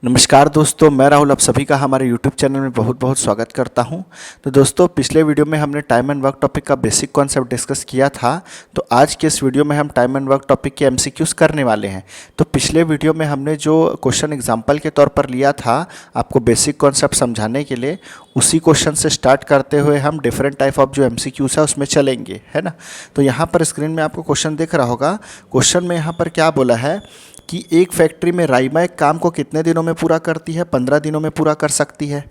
नमस्कार दोस्तों, मैं राहुल आप सभी का हमारे YouTube चैनल में बहुत बहुत स्वागत करता हूं। तो दोस्तों, पिछले वीडियो में हमने टाइम एंड वर्क टॉपिक का बेसिक कॉन्सेप्ट डिस्कस किया था। तो आज के इस वीडियो में हम टाइम एंड वर्क टॉपिक के MCQs करने वाले हैं। तो पिछले वीडियो में हमने जो क्वेश्चन एग्जाम्पल के तौर पर लिया था आपको बेसिक कॉन्सेप्ट समझाने के लिए, उसी क्वेश्चन से स्टार्ट करते हुए हम डिफरेंट टाइप ऑफ जो MCQs है उसमें चलेंगे, है ना। तो यहाँ पर स्क्रीन में आपको क्वेश्चन दिख रहा होगा। क्वेश्चन में यहाँ पर क्या बोला है कि एक फैक्ट्री में राइमा एक काम को कितने दिनों में पूरा करती है? 15 दिनों में पूरा कर सकती है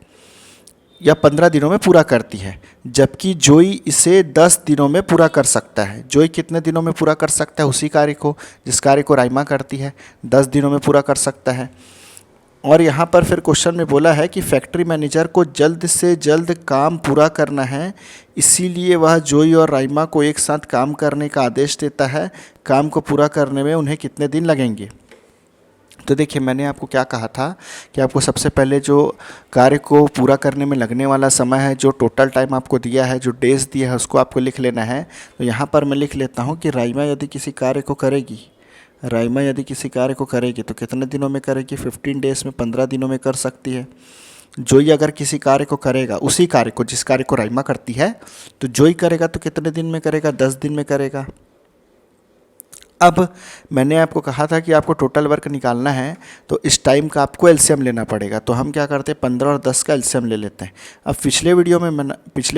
या 15 दिनों में पूरा करती है, जबकि जोई इसे 10 दिनों में पूरा कर सकता है। जोई कितने दिनों में पूरा कर सकता है? उसी कार्य को जिस कार्य को राइमा करती है 10 दिनों में पूरा कर सकता है। और यहाँ पर फिर क्वेश्चन में बोला है कि फैक्ट्री मैनेजर को जल्द से जल्द काम पूरा करना है, इसीलिए वह जोई और राइमा को एक साथ काम करने का आदेश देता है। काम को पूरा करने में उन्हें कितने दिन लगेंगे? तो देखिए, मैंने आपको क्या कहा था कि आपको सबसे पहले जो कार्य को पूरा करने में लगने वाला समय है, जो टोटल टाइम आपको दिया है, जो डेज दिया है, उसको आपको लिख लेना है। तो यहाँ पर मैं लिख लेता हूँ कि राइमा यदि किसी कार्य को करेगी, राइमा यदि किसी कार्य को करेगी तो कितने दिनों में करेगी? 15 डेज में, 15 दिनों में कर सकती है। जोई अगर किसी कार्य को करेगा, उसी कार्य को जिस कार्य को राइमा करती है, तो जोई करेगा तो कितने दिन में करेगा? 10 दिन में करेगा। अब मैंने आपको कहा था कि आपको टोटल वर्क निकालना है, तो इस टाइम का आपको एलसीएम लेना पड़ेगा। तो हम क्या करते हैं, 15 और 10 का एलसीएम ले लेते हैं। अब पिछले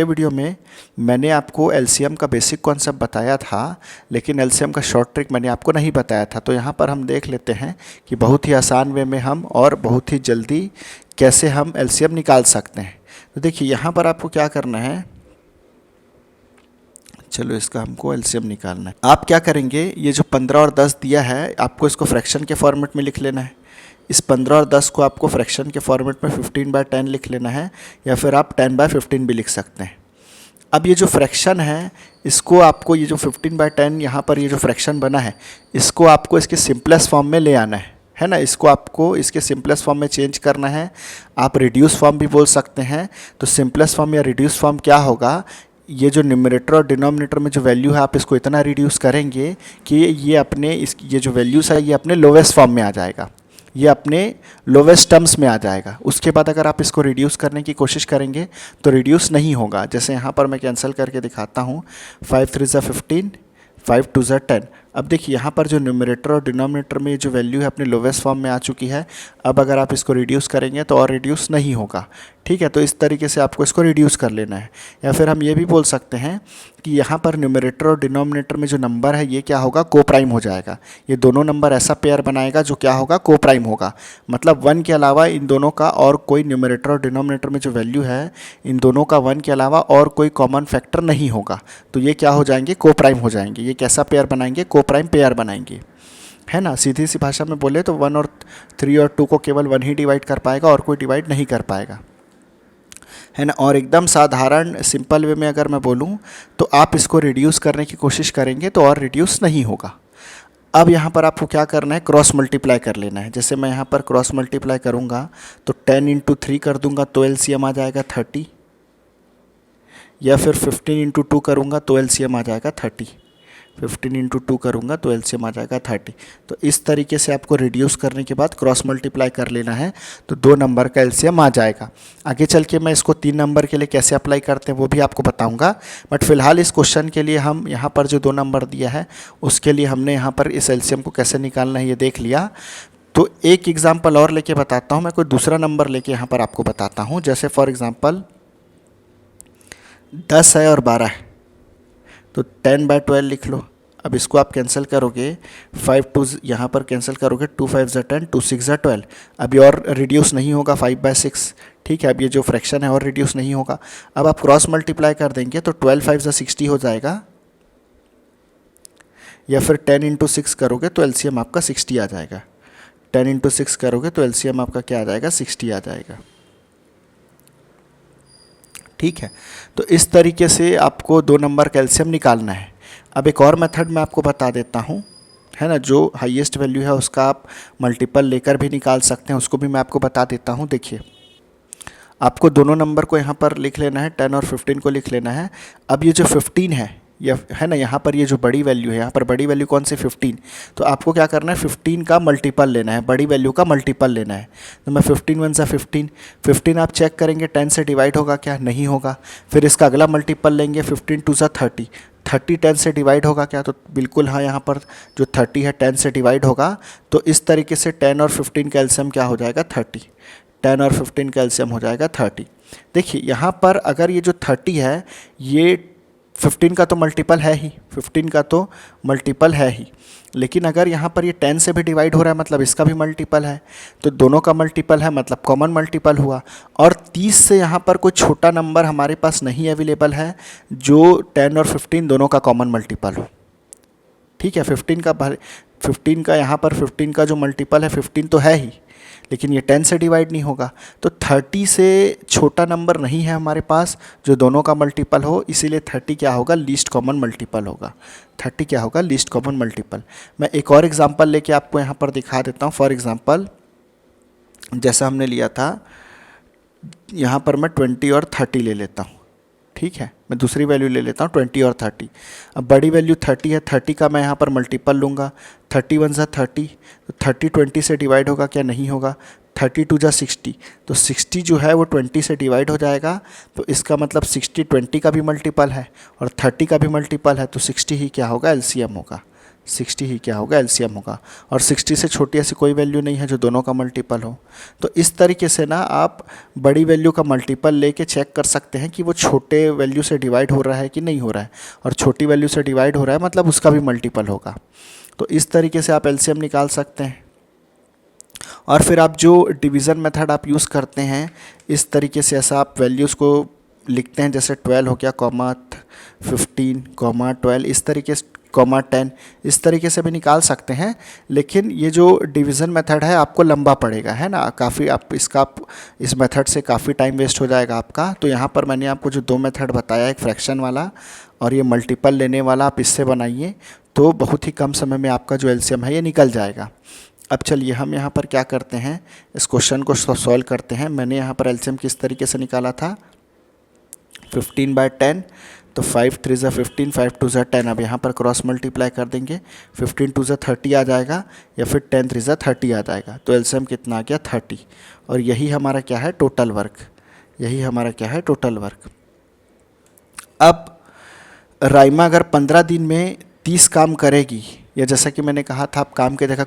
वीडियो में मैंने आपको एलसीएम का बेसिक कॉन्सेप्ट बताया था, लेकिन एलसीएम का शॉर्ट ट्रिक मैंने आपको नहीं बताया था। तो यहाँ पर हम देख लेते हैं कि बहुत ही आसान वे में हम और बहुत ही जल्दी कैसे हम एलसीएम निकाल सकते हैं। तो देखिए, यहाँ पर आपको क्या करना है, चलो इसका हमको एलसीएम निकालना है। आप क्या करेंगे, ये जो 15 और 10 दिया है, आपको इसको फ्रैक्शन के फॉर्मेट में लिख लेना है। इस 15 और 10 को आपको फ्रैक्शन के फॉर्मेट में 15/10 लिख लेना है, या फिर आप 10/15 भी लिख सकते हैं। अब ये जो फ्रैक्शन है, इसको आपको ये जो 15/10 यहाँ पर ये जो फ्रैक्शन बना है, इसको आपको इसके सिंपलेस्ट फॉर्म में ले आना है ना। इसको आपको इसके सिंपलेस्ट फॉर्म में चेंज करना है। आप रिड्यूस फॉर्म भी बोल सकते हैं। तो सिंपलेस्ट फॉर्म या रिड्यूस फॉर्म क्या होगा, ये जो न्यूमरेटर और डिनोमिनेटर में जो वैल्यू है, आप इसको इतना रिड्यूस करेंगे कि ये जो वैल्यूज़ है ये अपने लोवेस्ट फॉर्म में आ जाएगा, ये अपने लोवेस्ट टर्म्स में आ जाएगा। उसके बाद अगर आप इसको रिड्यूस करने की कोशिश करेंगे तो रिड्यूस नहीं होगा। जैसे यहाँ पर मैं कैंसिल करके दिखाता हूँ, 5 3 ज़ा 15, 5 2 ज़ा 10। अब देखिए, यहाँ पर जो न्यूमरेटर और डिनोमिनेटर में जो वैल्यू है अपने लोवेस्ट फॉर्म में आ चुकी है। अब अगर आप इसको रिड्यूस करेंगे तो और रिड्यूस नहीं होगा। ठीक है, तो इस तरीके से आपको इसको रिड्यूस कर लेना है। या फिर हम ये भी बोल सकते हैं कि यहाँ पर न्यूमरेटर और डिनोमिनेटर में जो नंबर है ये क्या होगा, को प्राइम हो जाएगा। ये दोनों नंबर ऐसा पेयर बनाएगा जो क्या होगा, को प्राइम होगा। मतलब 1 के अलावा इन दोनों का और कोई न्यूमरेटर और डिनोमिनेटर में जो वैल्यू है, इन दोनों का 1 के अलावा और कोई कॉमन फैक्टर नहीं होगा। तो ये क्या हो जाएंगे, को प्राइम हो जाएंगे। ये कैसा पेयर बनाएंगे, को प्राइम पेयर बनाएंगे, है ना। सीधी सी भाषा में बोले तो 1 और 3 और 2 को केवल 1 ही डिवाइड कर पाएगा और कोई डिवाइड नहीं कर पाएगा, है ना। और एकदम साधारण सिंपल वे में अगर मैं बोलूँ तो आप इसको रिड्यूस करने की कोशिश करेंगे तो और रिड्यूस नहीं होगा। अब यहाँ पर आपको क्या करना है, क्रॉस मल्टीप्लाई कर लेना है। जैसे मैं यहाँ पर क्रॉस मल्टीप्लाई करूँगा तो 10 × 3 कर दूँगा तो एलसीएम आ जाएगा 30, या फिर 15 × 2 करूँगा तो एलसीएम आ जाएगा 30। 15 × 2 करूँगा तो एलसीएम आ जाएगा 30। तो इस तरीके से आपको रिड्यूस करने के बाद क्रॉस मल्टीप्लाई कर लेना है, तो 2 नंबर का एलसीएम आ जाएगा। आगे चल के मैं इसको 3 नंबर के लिए कैसे अप्लाई करते हैं वो भी आपको बताऊंगा। बट फिलहाल इस क्वेश्चन के लिए हम यहाँ पर जो 2 नंबर दिया है उसके लिए हमने यहाँ पर इस एलसीएम को कैसे निकालना है ये देख लिया। तो एक एग्जाम्पल और लेके बताता हूँ, मैं कोई दूसरा नंबर लेके यहाँ पर आपको बताता हूँ। जैसे फॉर एग्ज़ाम्पल 10 है और 12 है, तो 10/12 लिख लो। अब इसको आप कैंसिल करोगे, 5 2 यहाँ पर कैंसिल करोगे, 2 5 ज़ा 10, 2 6 ज़ा 12। अभी और रिड्यूस नहीं होगा 5/6। ठीक है, अब ये जो फ्रैक्शन है और रिड्यूस नहीं होगा। अब आप क्रॉस मल्टीप्लाई कर देंगे तो 12 5 ज़ा 60 हो जाएगा, या फिर 10 × 6 करोगे तो एलसीएम आपका 60 आ जाएगा। 10 × 6 करोगे तो एलसीएम आपका क्या आ जाएगा, 60 आ जाएगा। ठीक है, तो इस तरीके से आपको 2 नंबर का एलसीएम निकालना है। अब एक और मेथड मैं आपको बता देता हूँ, है ना। जो हाईएस्ट वैल्यू है उसका आप मल्टीपल लेकर भी निकाल सकते हैं, उसको भी मैं आपको बता देता हूँ। देखिए, आपको दोनों नंबर को यहाँ पर लिख लेना है, 10 और 15 को लिख लेना है। अब ये जो 15 है या है ना, यहाँ पर ये जो बड़ी वैल्यू है, यहाँ पर बड़ी वैल्यू कौन सी 15, तो आपको क्या करना है 15 का मल्टीपल लेना है, बड़ी वैल्यू का मल्टीपल लेना है। तो मैं 15 वन सा 15, 15 आप चेक करेंगे 10 से डिवाइड होगा क्या, नहीं होगा। फिर इसका अगला मल्टीपल लेंगे 15 टू सा 30, 30 10 से डिवाइड होगा क्या, तो बिल्कुल हाँ, यहाँ पर जो 30 है 10 से डिवाइड होगा। तो इस तरीके से 10 और 15 का एलसीएम क्या हो जाएगा 30, 10 और 15 का एलसीएम हो जाएगा 30। देखिए यहाँ पर अगर ये जो 30 है ये 15 का तो मल्टीपल है ही, 15 का तो मल्टीपल है ही, लेकिन अगर यहाँ पर ये 10 से भी डिवाइड हो रहा है मतलब इसका भी मल्टीपल है, तो दोनों का मल्टीपल है मतलब कॉमन मल्टीपल हुआ। और 30 से यहाँ पर कोई छोटा नंबर हमारे पास नहीं अवेलेबल है जो 10 और 15 दोनों का कॉमन मल्टीपल हो। ठीक है, 15 का यहाँ पर 15 का जो मल्टीपल है 15 तो है ही, लेकिन ये 10 से डिवाइड नहीं होगा। तो 30 से छोटा नंबर नहीं है हमारे पास जो दोनों का मल्टीपल हो, इसीलिए 30 क्या होगा, लीस्ट कॉमन मल्टीपल होगा। 30 क्या होगा, लीस्ट कॉमन मल्टीपल। मैं एक और एग्जांपल लेके आपको यहाँ पर दिखा देता हूँ। फॉर एग्जांपल जैसा हमने लिया था, यहाँ पर मैं 20 और 30 ले लेता हूँ। ठीक है, मैं दूसरी वैल्यू ले लेता हूँ 20 और 30। अब बड़ी वैल्यू 30 है, 30 का मैं यहाँ पर मल्टीपल लूँगा, 30 वन सा 30, तो 30 20 से डिवाइड होगा क्या, नहीं होगा। 30 टू जा 60, तो 60 जो है वो 20 से डिवाइड हो जाएगा। तो इसका मतलब 60 20 का भी मल्टीपल है और 30 का भी मल्टीपल है, तो 60 ही क्या होगा, एलसीएम होगा। 60 ही क्या होगा, एलसीएम होगा। और 60 से छोटी ऐसी कोई वैल्यू नहीं है जो दोनों का मल्टीपल हो। तो इस तरीके से ना आप बड़ी वैल्यू का मल्टीपल लेके चेक कर सकते हैं कि वो छोटे वैल्यू से डिवाइड हो रहा है कि नहीं हो रहा है, और छोटी वैल्यू से डिवाइड हो रहा है मतलब उसका भी मल्टीपल होगा। तो इस तरीके से आप एलसीएम निकाल सकते हैं। और फिर आप जो डिवीज़न मेथड आप यूज़ करते हैं, इस तरीके से ऐसा आप वैल्यूज़ को लिखते हैं, जैसे 12 हो गया, कॉमा 15, कॉमा 12, इस तरीके से, कॉमा 10, इस तरीके से भी निकाल सकते हैं। लेकिन ये जो डिवीज़न मेथड है आपको लंबा पड़ेगा, है ना, काफ़ी आप इस मेथड से काफ़ी टाइम वेस्ट हो जाएगा आपका। तो यहाँ पर मैंने आपको जो दो मेथड बताया, एक फ्रैक्शन वाला और ये मल्टीपल लेने वाला, आप इससे बनाइए तो बहुत ही कम समय में आपका जो एलसीएम है ये निकल जाएगा। अब चलिए हम यहाँ पर क्या करते हैं, इस क्वेश्चन को सॉल्व करते हैं। मैंने यहाँ पर एलसीएम किस तरीके से निकाला था, 15/10, तो 5 3 ज़ा 15, 5 2 ज़ा 10। अब यहाँ पर क्रॉस मल्टीप्लाई कर देंगे, 15 2 ज़ा 30 आ जाएगा या फिर 10 3 ज़ा 30 आ जाएगा। तो एलसीएम कितना आ गया, 30। और यही हमारा क्या है, टोटल वर्क। यही हमारा क्या है, टोटल वर्क। अब राइमा अगर 15 दिन में 30 काम करेगी, या जैसा कि मैंने कहा था आप काम के जगह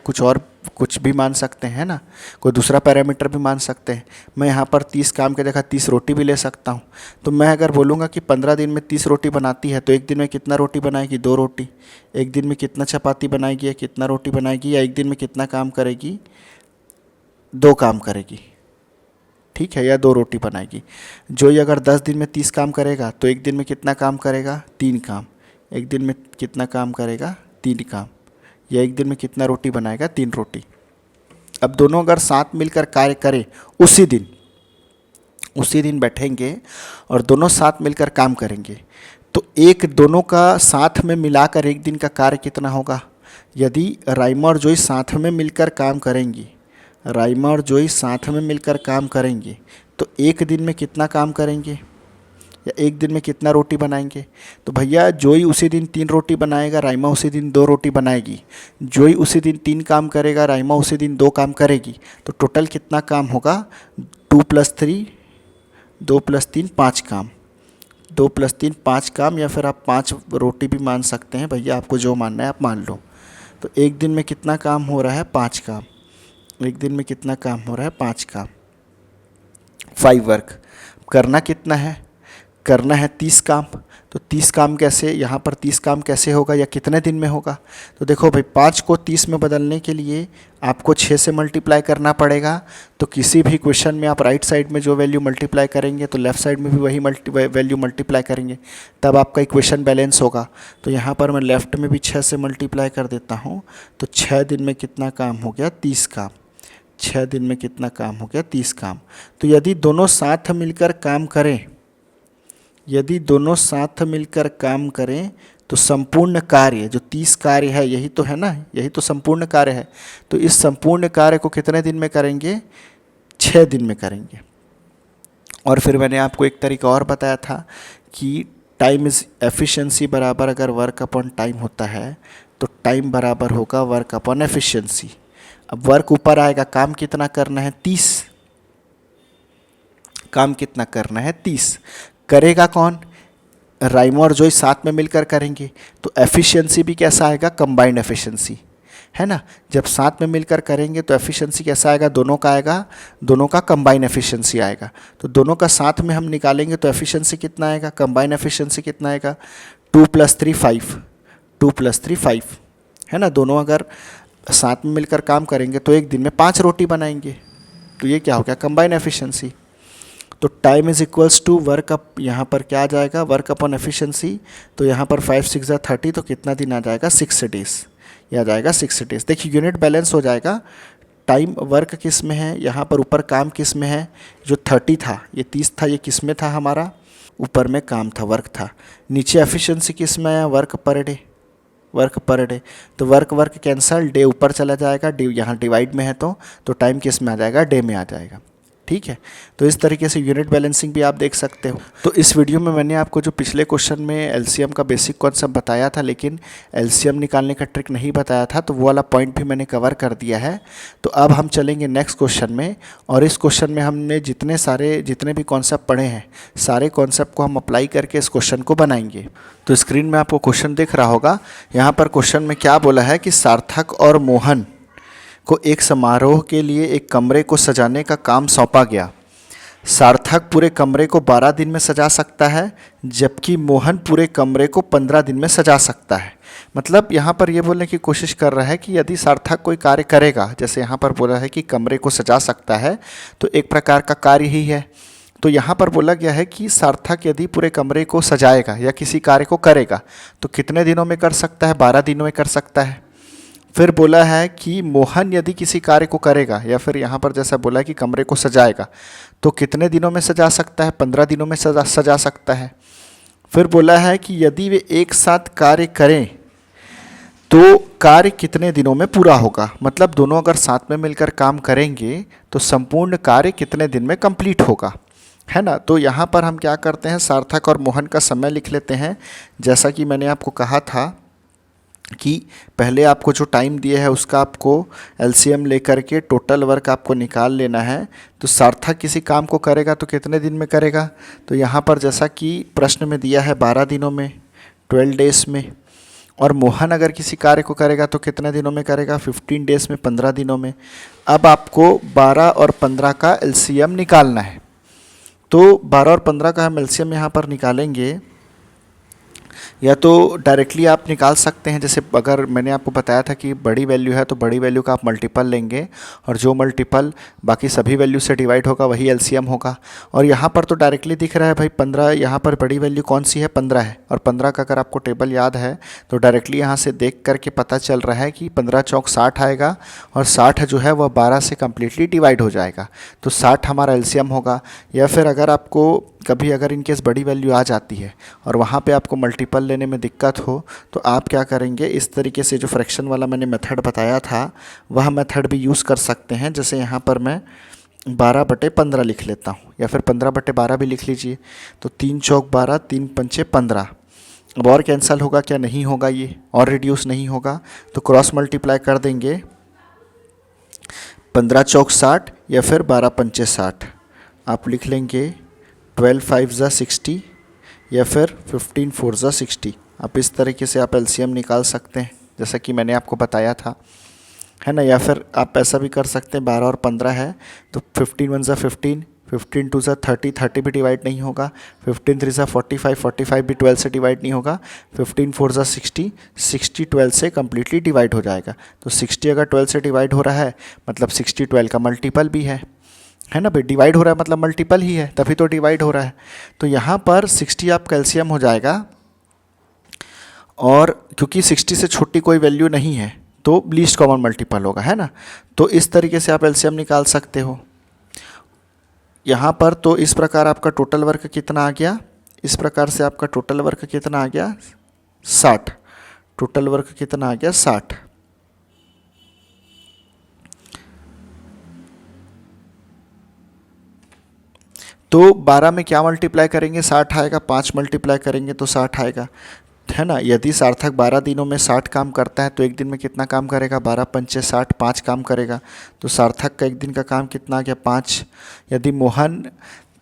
कुछ भी मान सकते हैं ना, कोई दूसरा पैरामीटर भी मान सकते हैं। मैं यहाँ पर 30 काम के जगह 30 रोटी भी ले सकता हूँ। तो मैं अगर बोलूँगा कि 15 दिन में 30 रोटी बनाती है, तो एक दिन में कितना रोटी बनाएगी, 2 रोटी। एक दिन में कितना चपाती बनाएगी या कितना रोटी बनाएगी, या एक दिन में कितना काम करेगी, 2 काम करेगी। ठीक है, या 2 रोटी बनाएगी। जो ये अगर 10 दिन में 30 काम करेगा तो एक दिन में कितना काम करेगा, 3 काम। एक दिन में कितना काम करेगा, 3 काम। या एक दिन में कितना रोटी बनाएगा, 3 रोटी। अब दोनों अगर साथ मिलकर कार्य करें, उसी दिन बैठेंगे और दोनों साथ मिलकर काम करेंगे, तो दोनों का साथ में मिलाकर एक दिन का कार्य कितना होगा। यदि राइमा और जोई साथ में मिलकर काम करेंगी, राइमा और जोई साथ में मिलकर काम करेंगे, तो एक दिन में कितना काम करेंगे या एक दिन में कितना रोटी बनाएंगे। तो भैया जोई उसी दिन 3 रोटी बनाएगा, राइमा उसी दिन 2 रोटी बनाएगी। जोई उसी दिन 3 काम करेगा, राइमा उसी दिन 2 काम करेगी। तो टोटल कितना काम होगा, 2 + 3, 2 + 3 5 काम, 2 + 3 5 काम, या फिर आप 5 रोटी भी मान सकते हैं। भैया आपको जो मानना है आप मान लो। तो एक दिन में कितना काम हो रहा है, 5 काम। एक दिन में कितना काम हो रहा है, 5 काम। 5 वर्क करना कितना है, करना है 30 काम। तो 30 काम कैसे, यहाँ पर 30 काम कैसे होगा या कितने दिन में होगा। तो देखो भाई, 5 को 30 में बदलने के लिए आपको 6 से मल्टीप्लाई करना पड़ेगा। तो किसी भी क्वेश्चन में आप राइट साइड में जो वैल्यू मल्टीप्लाई करेंगे तो लेफ़्ट साइड में भी वही वैल्यू मल्टीप्लाई करेंगे, तब आपका इक्वेशन बैलेंस होगा। तो यहाँ पर मैं लेफ़्ट में भी 6 से मल्टीप्लाई कर देता हूँ। तो 6 दिन में कितना काम हो गया, 30 काम। 6 दिन में कितना काम हो गया, 30 काम। तो यदि दोनों साथ मिलकर काम करें, यदि दोनों साथ मिलकर काम करें तो संपूर्ण कार्य जो 30 कार्य है, यही तो है ना, यही तो संपूर्ण कार्य है। तो इस संपूर्ण कार्य को कितने दिन में करेंगे, 6 दिन में करेंगे। और फिर मैंने आपको एक तरीका और बताया था कि टाइम इज एफिशिएंसी बराबर अगर वर्क अपॉन टाइम होता है तो टाइम बराबर होगा वर्क अपॉन एफिशिएंसी। अब वर्क ऊपर आएगा, काम कितना करना है 30, काम कितना करना है 30, करेगा कौन, राइमो और जोई साथ में मिलकर करेंगे, तो एफिशिएंसी भी कैसा आएगा, कंबाइंड एफिशिएंसी, है ना। जब साथ में मिलकर करेंगे तो एफिशिएंसी कैसा आएगा, दोनों का आएगा, दोनों का कंबाइन एफिशिएंसी आएगा। तो दोनों का साथ में हम निकालेंगे तो एफिशिएंसी कितना आएगा, कंबाइन एफिशिएंसी कितना आएगा, 2 + 3 5, 2 + 3 5, है ना। दोनों अगर साथ में मिलकर काम करेंगे तो एक दिन में 5 रोटी बनाएंगे, तो ये क्या हो गया, कंबाइन एफिशिएंसी। तो time is equals to work up, यहाँ पर क्या आ जाएगा, वर्क अपॉन एफिशिएंसी। तो यहाँ पर 5 6 30, तो कितना दिन आ जाएगा, 6 डेज, ये आ जाएगा 6 डेज। देखिए यूनिट बैलेंस हो जाएगा, टाइम वर्क किस में है, यहाँ पर ऊपर काम किस में है, जो 30 था ये 30 था, ये किस में था हमारा, ऊपर में काम था, वर्क था। नीचे एफिशिएंसी किस में आया, work per day, work per day. तो वर्क कैंसल, डे ऊपर चला जाएगा, डे यहाँ डिवाइड में है तो टाइम किस में आ जाएगा, डे में आ जाएगा। ठीक है, तो इस तरीके से यूनिट बैलेंसिंग भी आप देख सकते हो। तो इस वीडियो में मैंने आपको जो पिछले क्वेश्चन में एलसीएम का बेसिक कॉन्सेप्ट बताया था, लेकिन एलसीएम निकालने का ट्रिक नहीं बताया था, तो वो वाला पॉइंट भी मैंने कवर कर दिया है। तो अब हम चलेंगे नेक्स्ट क्वेश्चन में, और इस क्वेश्चन में हमने जितने भी कॉन्सेप्ट पढ़े हैं, सारे कॉन्सेप्ट को हम अप्लाई करके इस क्वेश्चन को बनाएंगे। तो स्क्रीन में आपको क्वेश्चन दिख रहा होगा, यहाँ पर क्वेश्चन में क्या बोला है कि सार्थक और मोहन को एक समारोह के लिए एक कमरे को सजाने का काम सौंपा गया। सार्थक पूरे कमरे को 12 दिन में सजा सकता है, जबकि मोहन पूरे कमरे को 15 दिन में सजा सकता है। मतलब यहाँ पर ये बोलने की कोशिश कर रहा है कि यदि सार्थक कोई कार्य करेगा, जैसे यहाँ पर बोला है कि कमरे को सजा सकता है, तो एक प्रकार का कार्य ही है। तो यहाँ पर बोला गया है कि सार्थक यदि पूरे कमरे को सजाएगा या किसी कार्य को करेगा तो कितने दिनों में कर सकता है, 12 दिनों में कर सकता है। फिर बोला है कि मोहन यदि किसी कार्य को करेगा, या फिर यहाँ पर जैसा बोला है कि कमरे को सजाएगा, तो कितने दिनों में सजा सकता है, 15 दिनों में सजा सकता है। फिर बोला है कि यदि वे एक साथ कार्य करें तो कार्य कितने दिनों में पूरा होगा। मतलब दोनों अगर साथ में मिलकर काम करेंगे तो संपूर्ण कार्य कितने दिन में कंप्लीट होगा, है ना। तो यहाँ पर हम क्या करते हैं, सार्थक और मोहन का समय लिख लेते हैं। जैसा कि मैंने आपको कहा था कि पहले आपको जो टाइम दिया है उसका आपको एलसीएम लेकर के टोटल वर्क आपको निकाल लेना है। तो सार्थक किसी काम को करेगा तो कितने दिन में करेगा, तो यहाँ पर जैसा कि प्रश्न में दिया है 12 दिनों में, 12 डेज में। और मोहन अगर किसी कार्य को करेगा तो कितने दिनों में करेगा, 15 डेज में, 15 दिनों में। अब आपको 12 और 15 का एलसीएम निकालना है। तो 12 और 15 का हम एलसीएम यहाँ पर निकालेंगे, या तो डायरेक्टली आप निकाल सकते हैं। जैसे अगर मैंने आपको बताया था कि बड़ी वैल्यू है तो बड़ी वैल्यू का आप मल्टीपल लेंगे, और जो मल्टीपल बाकी सभी वैल्यू से डिवाइड होगा वही एलसीएम होगा। और यहाँ पर तो डायरेक्टली दिख रहा है भाई 15, यहाँ पर बड़ी वैल्यू कौन सी है, 15 है। और 15 का अगर आपको टेबल याद है तो डायरेक्टली यहाँ से देख करके पता चल रहा है कि 15 चौक 60 आएगा, और 60 जो है वह 12 से कम्प्लीटली डिवाइड हो जाएगा, तो 60 हमारा एलसीएम होगा। या फिर अगर आपको कभी अगर इनकेस बड़ी वैल्यू आ जाती है और वहाँ पे आपको मल्टीपल लेने में दिक्कत हो, तो आप क्या करेंगे, इस तरीके से जो फ्रैक्शन वाला मैंने मेथड बताया था वह मेथड भी यूज़ कर सकते हैं। जैसे यहाँ पर मैं 12/15 लिख लेता हूँ, या फिर 15/12 भी लिख लीजिए। तो 3 चौक 12, 3 पंचे 15। अब और कैंसिल होगा क्या, नहीं होगा, ये और रिड्यूस नहीं होगा, तो क्रॉस मल्टीप्लाई कर देंगे, 15 चौक 60 या फिर 12 पंचे 60। आप लिख लेंगे 12 5 ज़ा 60 या फिर 15 4 ज़ा 60। आप इस तरीके से आप एलसीएम निकाल सकते हैं, जैसा कि मैंने आपको बताया था, है ना। या फिर आप ऐसा भी कर सकते हैं, 12 और 15 है तो 15 1 ज़ा 15, 15 2 ज़ा 30, 30 भी डिवाइड नहीं होगा, 15 3 ज़ा 45, 45 भी 12 से डिवाइड नहीं होगा, 15 4 ज़ा 60, 60 12 से कम्प्लीटली डिवाइड हो जाएगा। तो 60 अगर 12 से डिवाइड हो रहा है मतलब 60 12 का मल्टीपल भी है ना भाई। डिवाइड हो रहा है मतलब मल्टीपल ही है, तभी तो डिवाइड हो रहा है। तो यहाँ पर 60 आपका एलसीएम हो जाएगा, और क्योंकि 60 से छोटी कोई वैल्यू नहीं है तो लीस्ट कॉमन मल्टीपल होगा, है ना। तो इस तरीके से आप एलसीएम निकाल सकते हो यहाँ पर। तो इस प्रकार आपका टोटल वर्क कितना आ गया, इस प्रकार से आपका टोटल वर्क कितना आ गया, 60। टोटल वर्क कितना आ गया, 60। तो 12 में क्या मल्टीप्लाई करेंगे, 60 आएगा, 5 मल्टीप्लाई करेंगे तो 60 आएगा, है ना। यदि सार्थक 12 दिनों में 60 काम करता है तो एक दिन में कितना काम करेगा, 12 पंचे 60, 5 काम करेगा। तो सार्थक का एक दिन का काम कितना आ गया, 5। यदि मोहन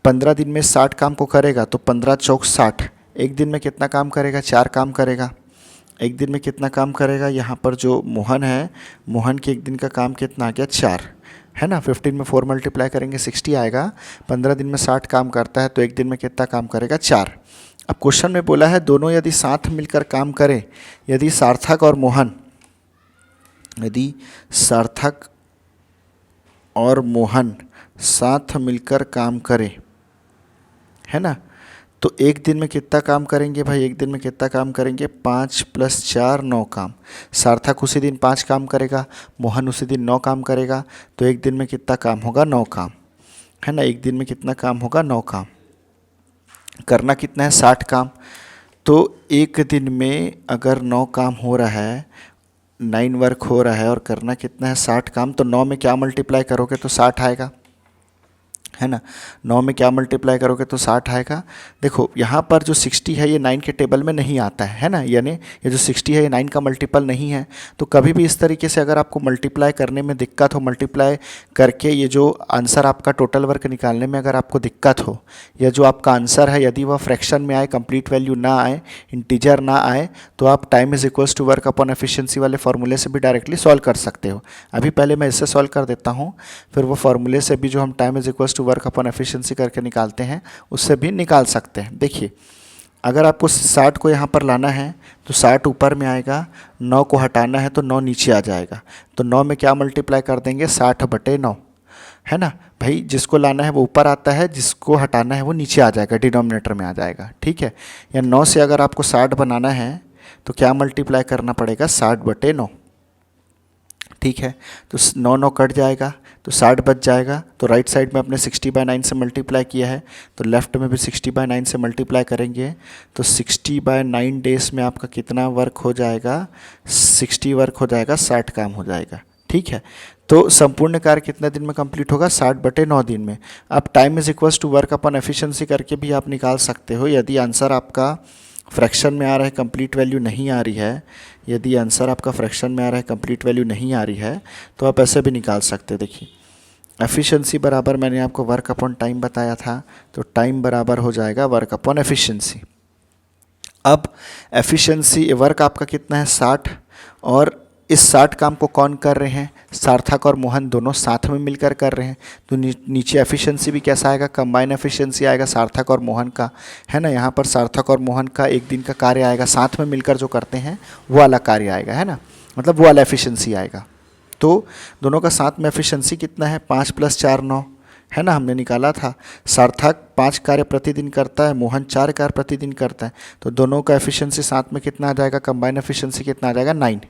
15 दिन में 60 काम को करेगा तो 15 चौक 60, एक दिन में कितना काम करेगा, 4 काम करेगा। एक दिन में कितना काम करेगा, यहाँ पर जो मोहन है, मोहन के एक दिन का काम कितना आ गया, 4, है ना। 15 में 4 मल्टीप्लाई करेंगे 60 आएगा। 15 दिन में 60 काम करता है तो एक दिन में कितना काम करेगा, 4। अब क्वेश्चन में बोला है दोनों यदि साथ मिलकर काम करें, यदि सार्थक और मोहन, यदि सार्थक और मोहन साथ मिलकर काम करें, है ना, तो एक दिन में कितना काम करेंगे भाई, एक दिन में कितना काम करेंगे, 5 + 4 9 काम। सार्थक उसी दिन 5 काम करेगा, मोहन उसी दिन 9 काम करेगा, तो एक दिन में कितना काम होगा, 9 काम, है ना। एक दिन में कितना काम होगा, 9 काम। करना कितना है, 60 काम। तो एक दिन में अगर 9 काम हो रहा है, 9 वर्क हो रहा है और करना कितना है, 60 काम, तो 9 में क्या मल्टीप्लाई करोगे तो 60 आएगा, है ना। 9 में क्या मल्टीप्लाई करोगे तो 60 आएगा। देखो यहाँ पर जो 60 है ये 9 के टेबल में नहीं आता है ना, यानी ये जो 60 है ये 9 का मल्टीपल नहीं है। तो कभी भी इस तरीके से अगर आपको मल्टीप्लाई करने में दिक्कत हो, मल्टीप्लाई करके ये जो आंसर आपका टोटल वर्क निकालने में अगर आपको दिक्कत हो, या जो आपका आंसर है यदि वह फ्रैक्शन में आए, कंप्लीट वैल्यू ना आए, इंटीजर ना आए, तो आप time is equals to work upon efficiency वाले फॉर्मूले से भी डायरेक्टली सॉल्व कर सकते हो। अभी पहले मैं इससे सॉल्व कर देता हूँ, फिर वो फॉर्मूले से भी जो हम time is equals to work upon efficiency करके निकालते हैं उससे भी निकाल सकते हैं। देखिए अगर आपको 60 को यहाँ पर लाना है तो 60 ऊपर में आएगा, 9 को हटाना है तो 9 नीचे आ जाएगा। तो 9 में क्या मल्टीप्लाई कर देंगे, 60/9, है ना भाई। जिसको लाना है वो ऊपर आता है, जिसको हटाना है वो नीचे आ जाएगा, डिनोमिनेटर में आ जाएगा, ठीक है। या 9 से अगर आपको 60 बनाना है तो क्या मल्टीप्लाई करना पड़ेगा, 60/9, ठीक है। तो 9 9 कट जाएगा तो 60 बच जाएगा। तो राइट साइड में अपने 60/9 से मल्टीप्लाई किया है, तो लेफ्ट में भी 60/9 से मल्टीप्लाई करेंगे तो 60/9 डेज में आपका कितना वर्क हो जाएगा, 60 वर्क हो जाएगा, 60 काम हो जाएगा, ठीक है। तो संपूर्ण कार्य कितने दिन में कंप्लीट होगा, 60/9 दिन में। अब time is equals to work upon efficiency करके भी आप निकाल सकते हो। यदि आंसर आपका फ्रैक्शन में आ रहा है, कंप्लीट वैल्यू नहीं आ रही है, यदि आंसर आपका फ्रैक्शन में आ रहा है, कंप्लीट वैल्यू नहीं आ रही है, तो आप ऐसे भी निकाल सकते हैं। देखिए एफिशिएंसी बराबर मैंने आपको वर्क अपॉन टाइम बताया था, तो टाइम बराबर हो जाएगा वर्क अपॉन एफिशिएंसी। अब एफिशिएंसी वर्क आपका कितना है, 60, और इस 60 काम को कौन कर रहे हैं, सार्थक और मोहन दोनों साथ में मिलकर कर रहे हैं। तो नीचे एफिशिएंसी भी कैसा आएगा, कंबाइन एफिशिएंसी आएगा सार्थक और मोहन का, है ना। यहाँ पर सार्थक और मोहन का एक दिन का कार्य आएगा, साथ में मिलकर जो करते हैं वो वाला कार्य आएगा, है ना, मतलब वो वाला एफिशिएंसी आएगा। तो दोनों का साथ में एफिशिएंसी कितना है, 5 + 4 9, है ना, हमने निकाला था। सार्थक 5 कार्य प्रतिदिन करता है, मोहन 4 कार्य प्रतिदिन करता है, तो दोनों का एफिशिएंसी साथ में कितना आ जाएगा, कंबाइन एफिशिएंसी कितना आ जाएगा, 9।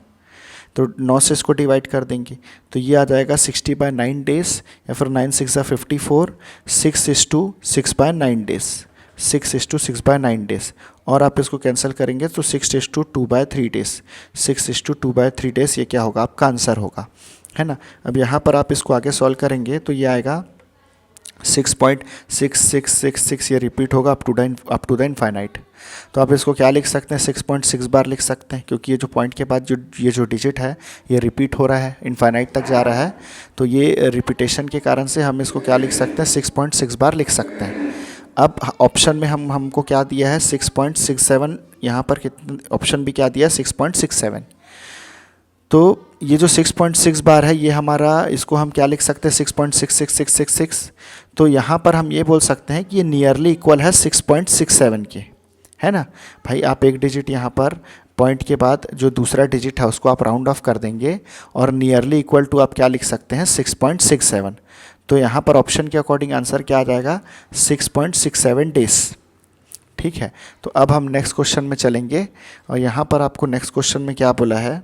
तो 9 से इसको डिवाइड कर देंगे तो ये आ जाएगा 60/9 डेज, या फिर 9 6 54, 6:6/9 डेज, 6:6/9 डेज। और आप इसको कैंसिल करेंगे तो 6:2/3 डेज, 6:2/3 डेज ये क्या होगा, आपका आंसर होगा, है ना। अब यहाँ पर आप इसको आगे सॉल्व करेंगे तो ये आएगा 6.6666, ये रिपीट होगा अप टू द इनफाइनाइट। तो आप इसको क्या लिख सकते हैं, 6.6 बार लिख सकते हैं, क्योंकि ये जो पॉइंट के बाद जो डिजिट है ये रिपीट हो रहा है, इनफाइनाइट तक जा रहा है। तो ये रिपीटेशन के कारण से हम इसको क्या लिख सकते हैं, 6.6 बार लिख सकते हैं। अब ऑप्शन में हमको क्या दिया है, 6.67, यहाँ पर कितने ऑप्शन भी क्या दिया है, 6.67। तो ये जो 6.6 बार है ये हमारा, इसको हम क्या लिख सकते हैं, 6.66666। तो यहाँ पर हम ये बोल सकते हैं कि ये नियरली इक्वल है 6.67 के, है ना भाई। आप एक डिजिट यहाँ पर पॉइंट के बाद जो दूसरा डिजिट है उसको आप राउंड ऑफ कर देंगे, और नियरली इक्वल टू आप क्या लिख सकते हैं, 6.67। तो यहाँ पर ऑप्शन के अकॉर्डिंग आंसर क्या आ जाएगा, 6.67 डेज, ठीक है। तो अब हम नेक्स्ट क्वेश्चन में चलेंगे, और यहाँ पर आपको नेक्स्ट क्वेश्चन में क्या बोला है,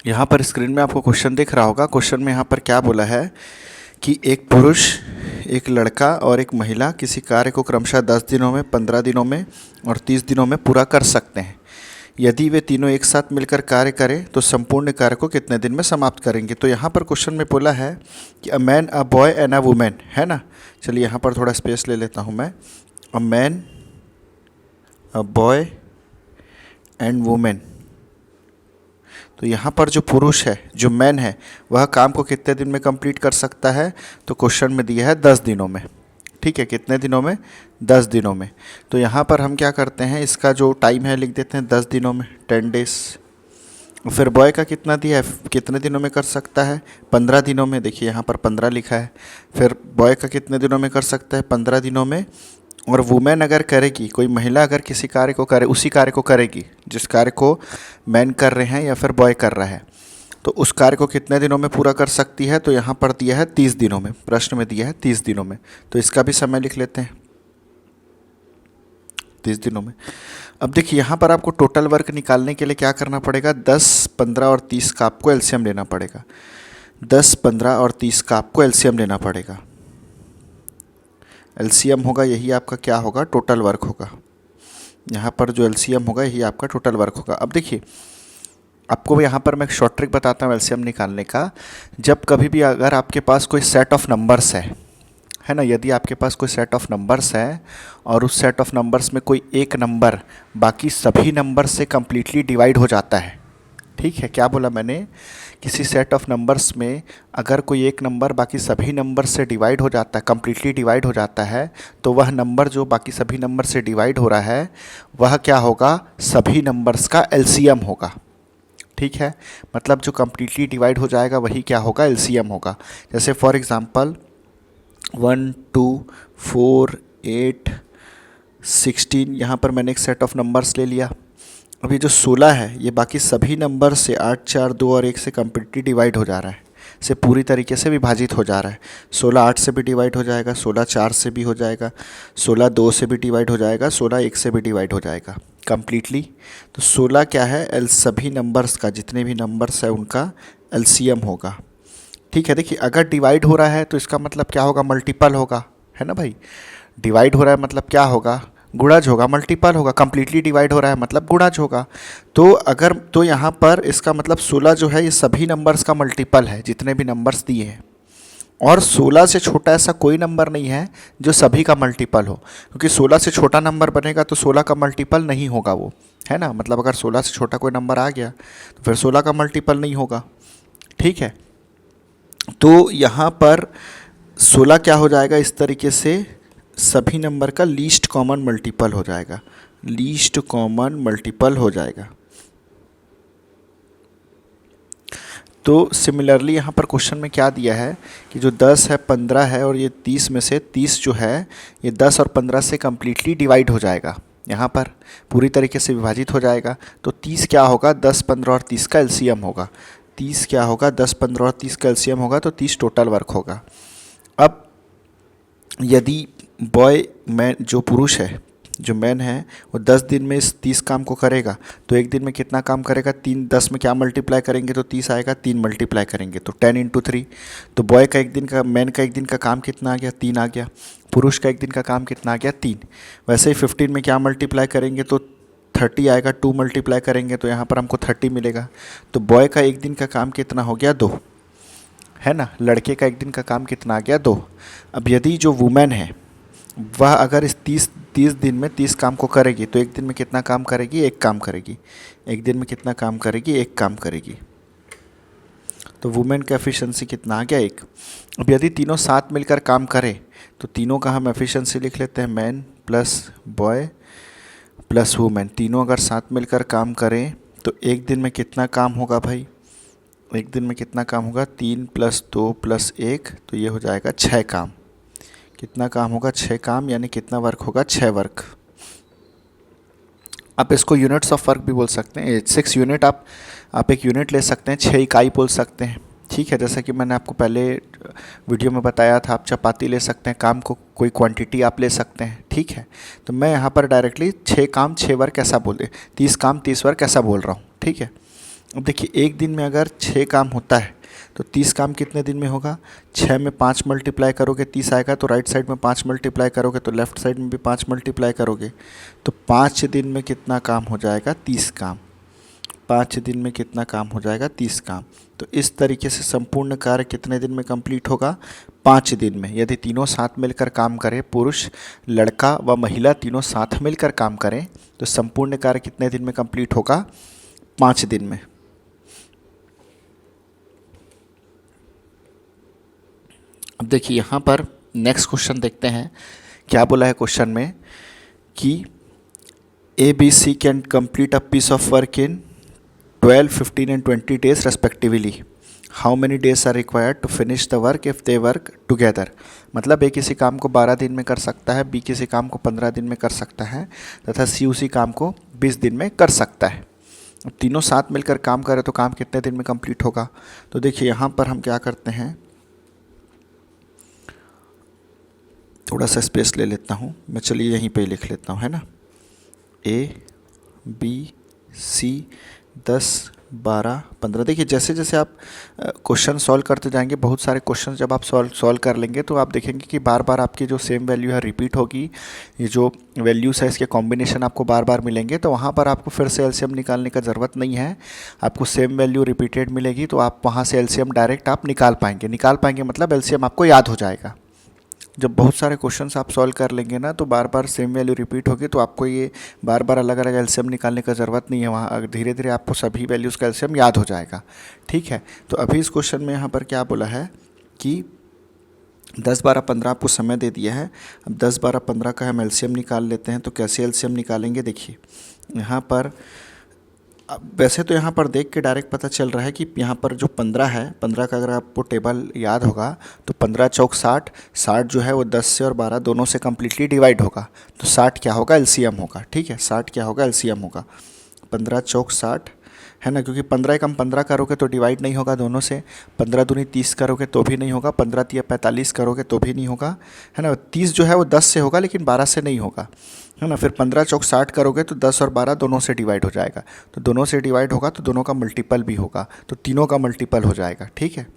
यहाँ पर स्क्रीन में आपको क्वेश्चन दिख रहा होगा। क्वेश्चन में यहाँ पर क्या बोला है कि एक पुरुष, एक लड़का और एक महिला किसी कार्य को क्रमशः 10 दिनों में, 15 दिनों में और 30 दिनों में पूरा कर सकते हैं। यदि वे तीनों एक साथ मिलकर कार्य करें तो संपूर्ण कार्य को कितने दिन में समाप्त करेंगे। तो यहाँ पर क्वेश्चन में बोला है कि a man, a boy and a women, है ना। चलिए यहाँ पर थोड़ा स्पेस ले लेता हूँ मैं। A man, a boy and women. तो यहाँ पर जो पुरुष है, जो मैन है, वह काम को कितने दिन में कंप्लीट कर सकता है। तो क्वेश्चन में दिया है 10 दिनों में। ठीक है, कितने दिनों में, 10 दिनों में। तो यहाँ पर हम क्या करते हैं, इसका जो टाइम है लिख देते हैं 10 दिनों में, 10 डेज। फिर बॉय का कितना दिया है, कितने दिनों में कर सकता है, 15 दिनों में। देखिए यहाँ पर 15 लिखा है। फिर बॉय का कितने दिनों में कर सकता है, 15 दिनों में। और वुमेन अगर करेगी, कोई महिला अगर किसी कार्य को करे, उसी कार्य को करेगी जिस कार्य को मैन कर रहे हैं या फिर बॉय कर रहा है, तो उस कार्य को कितने दिनों में पूरा कर सकती है। तो यहाँ पर दिया है 30 दिनों में, प्रश्न में दिया है 30 दिनों में। तो इसका भी समय लिख लेते हैं 30 दिनों में। अब देखिए यहाँ पर आपको टोटल वर्क निकालने के लिए क्या करना पड़ेगा, 10, 15 और 30 का आपको एलसीएम लेना पड़ेगा। 10, 15 और 30 का आपको एलसीएम लेना पड़ेगा। एलसीएम होगा, यही आपका क्या होगा, टोटल वर्क होगा। यहाँ पर जो एलसीएम होगा यही आपका टोटल वर्क होगा। अब देखिए आपको यहाँ पर मैं एक शॉर्ट ट्रिक बताता हूँ एलसीएम निकालने का। जब कभी भी अगर आपके पास कोई सेट ऑफ नंबर्स है ना, यदि आपके पास कोई सेट ऑफ नंबर्स है और उस सेट ऑफ नंबर्स में कोई एक नंबर बाकी सभी नंबर से कम्प्लीटली डिवाइड हो जाता है। ठीक है, क्या बोला मैंने, किसी सेट ऑफ नंबर्स में अगर कोई एक नंबर बाकी सभी नंबर से डिवाइड हो जाता है, कम्प्लीटली डिवाइड हो जाता है, तो वह नंबर जो बाकी सभी नंबर से डिवाइड हो रहा है वह क्या होगा, सभी नंबर्स का एलसीएम होगा। ठीक है, मतलब जो कम्प्लीटली डिवाइड हो जाएगा वही क्या होगा, एलसीएम होगा। जैसे फॉर एग्ज़ाम्पल 1, 2, 4, 8, 16, यहाँ पर मैंने एक सेट ऑफ नंबर्स ले लिया। अभी जो 16 है ये बाकी सभी नंबर से 8, 4, 2 और 1 से कम्प्लीटली डिवाइड हो जा रहा है, से पूरी तरीके से विभाजित हो जा रहा है। 16 8 से भी डिवाइड हो जाएगा, 16 4 से भी हो जाएगा, 16 2 से भी डिवाइड हो जाएगा, 16 1 से भी डिवाइड हो जाएगा कम्प्लीटली। तो 16 क्या है, सभी नंबर्स का, जितने भी नंबर्स है उनका एलसीएम होगा। ठीक है, देखिए अगर डिवाइड हो रहा है तो इसका मतलब क्या होगा, मल्टीपल होगा, है ना भाई। डिवाइड हो रहा है मतलब क्या होगा, गुणज होगा, मल्टीपल होगा। कम्प्लीटली डिवाइड हो रहा है मतलब गुणज होगा। तो अगर, तो यहाँ पर इसका मतलब 16 जो है ये सभी नंबर्स का मल्टीपल है, जितने भी नंबर्स दिए हैं। और 16 से छोटा ऐसा कोई नंबर नहीं है जो सभी का मल्टीपल हो, क्योंकि 16 से छोटा नंबर बनेगा तो 16 का मल्टीपल नहीं होगा वो, है ना। मतलब अगर 16 से छोटा कोई नंबर आ गया तो फिर 16 का मल्टीपल नहीं होगा। ठीक है, तो यहाँ पर 16 क्या हो जाएगा, इस तरीके से सभी नंबर का लीस्ट कॉमन मल्टीपल हो जाएगा, लीस्ट कॉमन मल्टीपल हो जाएगा। तो सिमिलरली यहाँ पर क्वेश्चन में क्या दिया है कि जो 10 है, 15 है और ये 30 में से 30 जो है ये 10 और 15 से कम्प्लीटली डिवाइड हो जाएगा, यहाँ पर पूरी तरीके से विभाजित हो जाएगा। तो 30 क्या होगा, 10, 15 और 30 का एलसीएम होगा। 30 क्या होगा, 10, 15 और 30 का एलसीएम होगा, तो 30 टोटल वर्क होगा। अब यदि बॉय, मैन, जो पुरुष है, जो मैन है, वो 10 दिन में इस 30 काम को करेगा, तो एक दिन में कितना काम करेगा, 3, 10 में क्या मल्टीप्लाई करेंगे तो 30 आएगा, 3 मल्टीप्लाई करेंगे तो 10 × 3। तो बॉय का एक दिन का, मैन का एक दिन का काम कितना आ गया, 3 आ गया। पुरुष का एक दिन का काम कितना आ गया, 3। वैसे ही 15 में क्या मल्टीप्लाई करेंगे तो 30 आएगा, 2 मल्टीप्लाई करेंगे तो यहाँ पर हमको 30 मिलेगा। तो बॉय का एक दिन का काम कितना हो गया, 2, है ना। लड़के का एक दिन का काम कितना आ गया, 2। अब यदि जो वुमेन है वह अगर इस 30 दिन में 30 काम को करेगी तो एक दिन में कितना काम करेगी, 1 काम करेगी। एक दिन में कितना काम करेगी, 1 काम करेगी। तो वुमेन का एफिशिएंसी कितना आ गया, 1। अब यदि तीनों साथ मिलकर काम करें तो तीनों का हम एफिशिएंसी लिख लेते हैं, man plus boy plus women. तीनों अगर साथ मिलकर काम करें तो एक दिन में कितना काम होगा भाई, एक दिन में कितना काम होगा, 3 + 2 + 1, तो ये हो जाएगा 6 काम। कितना काम होगा, 6 काम, यानी कितना वर्क होगा, 6 वर्क। आप इसको यूनिट्स ऑफ वर्क भी बोल सकते हैं। 6 यूनिट, आप एक यूनिट ले सकते हैं, 6 इकाई बोल सकते हैं। ठीक है, जैसा कि मैंने आपको पहले वीडियो में बताया था, आप चपाती ले सकते हैं, काम को कोई क्वांटिटी आप ले सकते हैं। ठीक है, तो मैं यहाँ पर डायरेक्टली 6 काम 6 वर्क ऐसा बोले, 30 काम 30 वर्क ऐसा बोल रहा हूँ। ठीक है, अब देखिए एक दिन में अगर 6 काम होता है तो 30 काम कितने दिन में होगा, 6 में 5 मल्टीप्लाई करोगे 30 आएगा, तो राइट साइड में 5 मल्टीप्लाई करोगे तो लेफ़्ट साइड में भी 5 मल्टीप्लाई करोगे, तो 5 दिन में कितना काम हो जाएगा, 30 काम। 5 दिन में कितना काम हो जाएगा, 30 काम। तो इस तरीके से संपूर्ण कार्य कितने दिन में कंप्लीट होगा, 5 दिन में। यदि तीनों साथ मिलकर काम करें, पुरुष, लड़का व महिला तीनों साथ मिलकर काम करें, तो संपूर्ण कार्य कितने दिन में कंप्लीट होगा, 5 दिन में। अब देखिए यहाँ पर नेक्स्ट क्वेश्चन देखते हैं, क्या बोला है क्वेश्चन में कि A B C can complete a piece of work in 12, 15 and 20 days respectively. How many days are required to finish the work if they work together? मतलब ए किसी काम को 12 दिन में कर सकता है, बी किसी काम को 15 दिन में कर सकता है तथा सी उसी काम को 20 दिन में कर सकता है। अब तीनों साथ मिलकर काम करें तो काम कितने दिन में कंप्लीट होगा। तो देखिए यहाँ पर हम क्या करते हैं, थोड़ा सा स्पेस ले लेता हूँ मैं, चलिए यहीं पे लिख लेता हूँ, है ना। A B C 10, 12, 15। देखिए जैसे जैसे आप क्वेश्चन सॉल्व करते जाएंगे, बहुत सारे क्वेश्चन जब आप सॉल्व कर लेंगे तो आप देखेंगे कि बार बार आपकी जो सेम वैल्यू है रिपीट होगी। ये जो वैल्यूज़ है इसके कॉम्बिनेशन आपको बार बार मिलेंगे, तो वहाँ पर आपको फिर से एलसीएम निकालने का ज़रूरत नहीं है। आपको सेम वैल्यू रिपीटेड मिलेगी तो आप वहाँ से एलसीएम डायरेक्ट आप निकाल पाएंगे मतलब एलसीएम आपको याद हो जाएगा। जब बहुत सारे क्वेश्चंस आप सॉल्व कर लेंगे ना, तो बार बार सेम वैल्यू रिपीट होगी, तो आपको ये बार बार अलग अलग एलसीएम निकालने का ज़रूरत नहीं है। वहाँ धीरे धीरे आपको सभी वैल्यूज़ का एलसीएम याद हो जाएगा। ठीक है, तो अभी इस क्वेश्चन में यहाँ पर क्या बोला है कि 10, 12, 15 आपको समय दे दिया है। अब 10, 12, 15 का हम एलसीएम निकाल लेते हैं। तो कैसे एलसीएम निकालेंगे, देखिए यहाँ पर वैसे तो यहाँ पर देख के डायरेक्ट पता चल रहा है कि यहाँ पर जो 15 है, 15 का अगर आपको टेबल याद होगा तो 15 चौक 60, 60 जो है वो 10 से और 12 दोनों से कम्प्लीटली डिवाइड होगा, तो 60 क्या होगा, एलसीएम होगा। ठीक है, 60 क्या होगा, एलसीएम होगा। 15 चौक 60 है ना, क्योंकि 15 कम 15 करोगे तो डिवाइड नहीं होगा दोनों से, 15 दूनी 30 करोगे तो भी नहीं होगा, 15 तिया 45 करोगे तो भी नहीं होगा, है ना। 30 जो है वो 10 से होगा लेकिन 12 से नहीं होगा, है ना। फिर 15 चौक 60 करोगे तो 10 और 12 दोनों से डिवाइड हो जाएगा, तो दोनों से डिवाइड होगा तो दोनों का मल्टीपल भी होगा, तो तीनों का मल्टीपल हो जाएगा। ठीक है,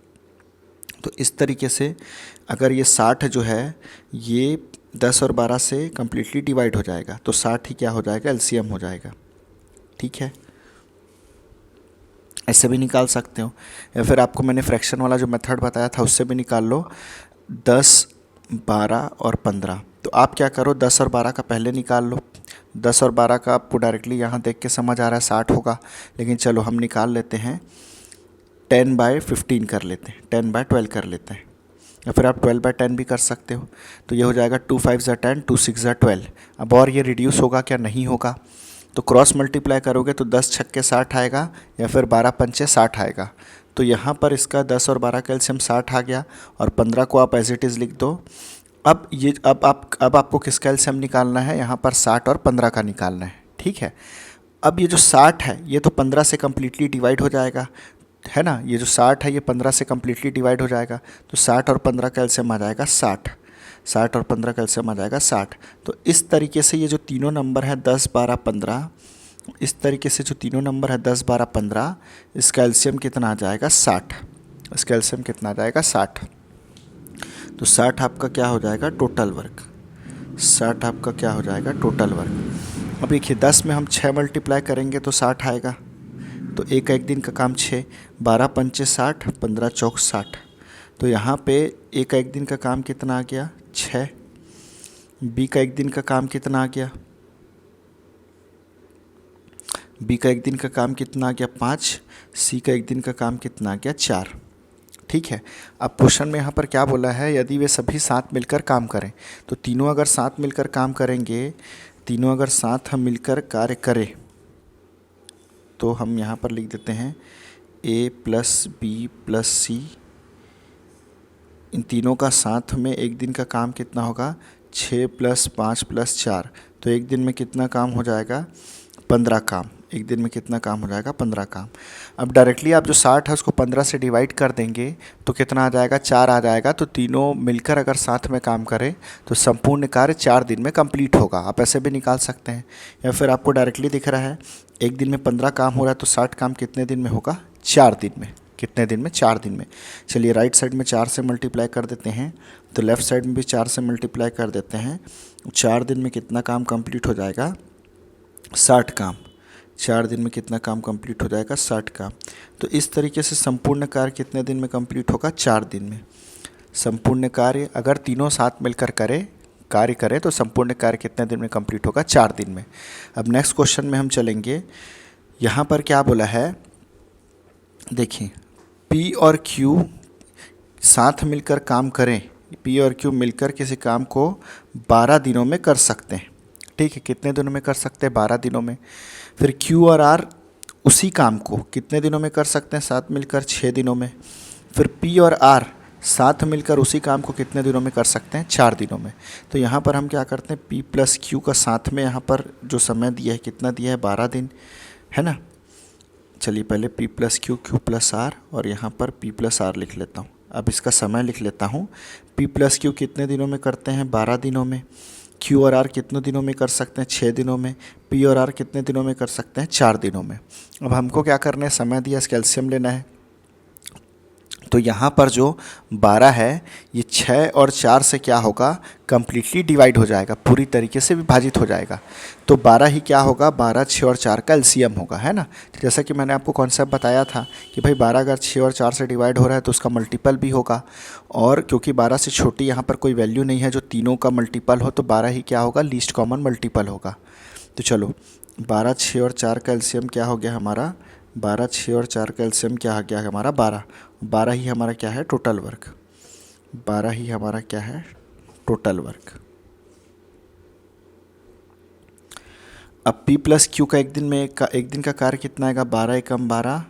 तो इस तरीके से अगर ये 60 जो है ये 10 और 12 से कम्प्लीटली डिवाइड हो जाएगा, तो 60 ही क्या हो जाएगा, एलसीएम हो जाएगा। ठीक है, ऐसे भी निकाल सकते हो, या फिर आपको मैंने फ्रैक्शन वाला जो मेथड बताया था उससे भी निकाल लो। 10, 12 और 15, तो आप क्या करो, 10 और 12 का पहले निकाल लो। 10 और 12 का आपको डायरेक्टली यहाँ देख के समझ आ रहा है 60 होगा, लेकिन चलो हम निकाल लेते हैं, 10/15 कर लेते हैं, 10/12 कर लेते हैं, या फिर आप 12/10 भी कर सकते हो। तो ये हो जाएगा 2 5 10, 2 6 12। अब और ये रिड्यूस होगा क्या, नहीं होगा, तो क्रॉस मल्टीप्लाई करोगे तो 10 छक्के 60 आएगा, या फिर 12 पंचे 60 आएगा। तो यहाँ पर इसका 10 और 12 का एलसीएम 60 आ गया, और 15 को आप एज इट इज़ लिख दो। अब आपको किसका एलसीएम निकालना है, यहाँ पर 60 और 15 का निकालना है। ठीक है, अब ये जो 60 है ये तो 15 से कम्प्लीटली डिवाइड हो जाएगा, है ना। ये जो 60 है ये 15 से कम्प्लीटली डिवाइड हो जाएगा, तो 60 और 15 का एलसीएम आ जाएगा 60, 60 और 15 का एलसीएम आ जाएगा 60। तो इस तरीके से ये जो तीनों नंबर है 10, 12, 15, इस तरीके से जो तीनों नंबर है 10, 12, 15, इसका एलसीएम कितना आ जाएगा, 60। इसका एलसीएम कितना आ जाएगा, 60। तो 60 आपका क्या हो जाएगा, टोटल वर्क। 60 आपका क्या हो जाएगा, टोटल वर्क। अब देखिए 10 में हम 6 मल्टीप्लाई करेंगे तो 60 आएगा, तो एक दिन का काम 6, 12 पंचे 60, 15 चौक 60। तो यहाँ पे एक दिन का काम कितना आ गया, 6। बी का एक दिन का काम कितना आ गया, बी का एक दिन का काम कितना आ गया, 5। सी का एक दिन का काम कितना आ गया, 4। ठीक है, अब क्वेश्चन में यहाँ पर क्या बोला है, यदि वे सभी साथ मिलकर काम करें, तो तीनों अगर साथ मिलकर काम करेंगे, तीनों अगर साथ हम मिलकर कार्य करें, तो हम यहाँ पर लिख देते हैं A + B + C, इन तीनों का साथ में एक दिन का काम कितना होगा, 6 + 5 + 4। तो एक दिन में कितना काम हो जाएगा, 15 काम। एक दिन में कितना काम हो जाएगा, 15 काम। अब डायरेक्टली आप जो 60 है उसको 15 से डिवाइड कर देंगे तो कितना आ जाएगा, 4 आ जाएगा। तो तीनों मिलकर अगर साथ में काम करें तो संपूर्ण कार्य 4 दिन में कंप्लीट होगा। आप ऐसे भी निकाल सकते हैं, या फिर आपको डायरेक्टली दिख रहा है एक दिन में 15 काम हो रहा है तो 60 काम कितने दिन में होगा, 4 दिन में। कितने दिन में, 4 दिन में। चलिए राइट साइड में 4 से मल्टीप्लाई कर देते हैं, तो लेफ़्ट साइड में भी 4 से मल्टीप्लाई कर देते हैं। 4 दिन में कितना काम कंप्लीट हो जाएगा, 60 काम। 4 दिन में कितना काम कंप्लीट हो जाएगा, 60 काम। तो इस तरीके से संपूर्ण कार्य कितने दिन में कंप्लीट होगा, 4 दिन में। संपूर्ण कार्य अगर तीनों साथ मिलकर कार्य करें तो संपूर्ण कार्य कितने दिन में कंप्लीट होगा, 4 दिन में। अब नेक्स्ट क्वेश्चन में हम चलेंगे। यहाँ पर क्या बोला है, देखिए P और Q साथ मिलकर काम करें, P और Q मिलकर किसी काम को 12 दिनों में कर सकते हैं। ठीक है, कितने दिनों में कर सकते हैं, 12 दिनों में। फिर Q और R उसी काम को कितने दिनों में कर सकते हैं, साथ मिलकर 6 दिनों में। फिर P और R साथ मिलकर उसी काम को कितने दिनों में कर सकते हैं, 4 दिनों में। तो यहाँ पर हम क्या करते हैं, P प्लस Q का साथ में यहाँ पर जो समय दिया है कितना दिया है, 12 दिन, है ना। चलिए पहले P plus Q, Q plus R और यहाँ पर P प्लस R लिख लेता हूँ। अब इसका समय लिख लेता हूँ। P प्लस Q कितने दिनों में करते हैं, 12 दिनों में। Q और R कितने दिनों में कर सकते हैं, 6 दिनों में। P और R कितने दिनों में कर सकते हैं, 4 दिनों में। अब हमको क्या करना है, समय दिया, इसका एलसीएम लेना है। तो यहाँ पर जो 12 है ये 6 और 4 से क्या होगा, कम्प्लीटली डिवाइड हो जाएगा, पूरी तरीके से विभाजित हो जाएगा। तो 12 ही क्या होगा, 12 6 और 4 का एलसीएम होगा, है ना। जैसा कि मैंने आपको कॉन्सेप्ट बताया था कि भाई 12 अगर 6 और 4 से डिवाइड हो रहा है तो उसका मल्टीपल भी होगा। और क्योंकि 12 से छोटी यहाँ पर कोई वैल्यू नहीं है जो तीनों का मल्टीपल हो, तो 12 ही क्या होगा, लीस्ट कॉमन मल्टीपल होगा। तो चलो 12 6 और 4 का एलसीएम क्या हो गया हमारा, 12 6 और 4 का एलसीएम क्या आ गया हमारा, 12। 12 ही हमारा क्या है, टोटल वर्क। 12 ही हमारा क्या है, टोटल वर्क। अब P प्लस Q का एक दिन का कार्य कितना आएगा, 12 एकम 12,